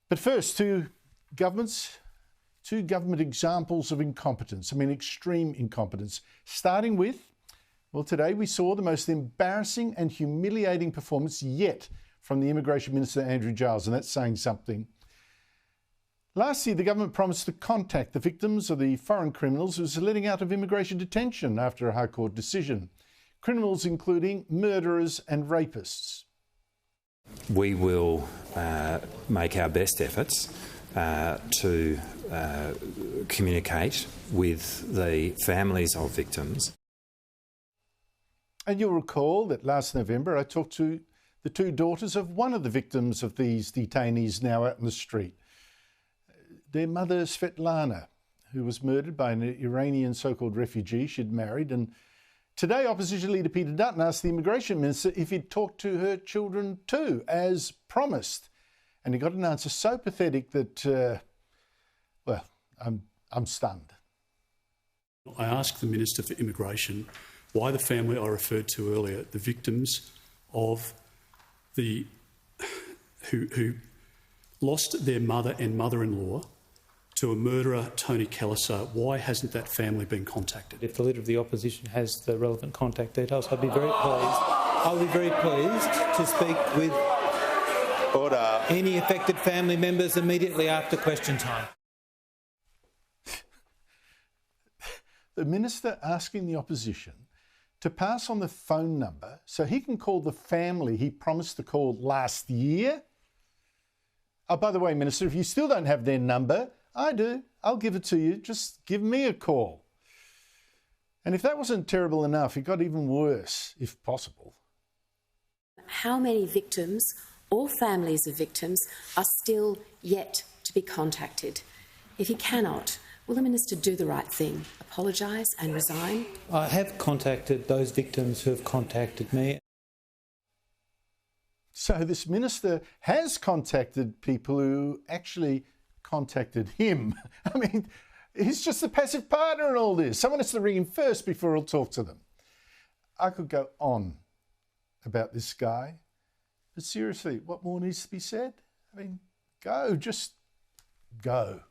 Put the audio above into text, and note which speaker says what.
Speaker 1: But first, two government examples of incompetence, extreme incompetence, starting with, well, today we saw the most embarrassing and humiliating performance yet from the Immigration Minister Andrew Giles, and that's saying something. Last year, the government promised to contact the victims of the foreign criminals who was letting out of immigration detention after a High Court decision. Criminals including murderers and rapists.
Speaker 2: We will make our best efforts to communicate with the families of victims.
Speaker 1: And you'll recall that last November I talked to the two daughters of one of the victims of these detainees now out in the street. Their mother, Svetlana, who was murdered by an Iranian so-called refugee she'd married. And today, Opposition Leader Peter Dutton asked the Immigration Minister if he'd talked to her children too, as promised. And he got an answer so pathetic that, I'm stunned.
Speaker 3: I asked the Minister for Immigration why the family I referred to earlier, the victims of who lost their mother and mother-in-law to a murderer, Tony Kelleher, why hasn't that family been contacted?
Speaker 4: If the Leader of the Opposition has the relevant contact details, I'll be very pleased to speak with any affected family members immediately after question time.
Speaker 1: The Minister asking the Opposition to pass on the phone number so he can call the family he promised to call last year? Oh, by the way, Minister, if you still don't have their number, I do. I'll give it to you. Just give me a call. And if that wasn't terrible enough, it got even worse, if possible.
Speaker 5: How many victims or families of victims are still yet to be contacted? If he cannot, will the Minister do the right thing, apologise and resign?
Speaker 4: I have contacted those victims who have contacted me.
Speaker 1: So this Minister has contacted people who actually contacted him. He's just a passive partner in all this. Someone has to ring him first before he'll talk to them. I could go on about this guy, but seriously, what more needs to be said? Just go.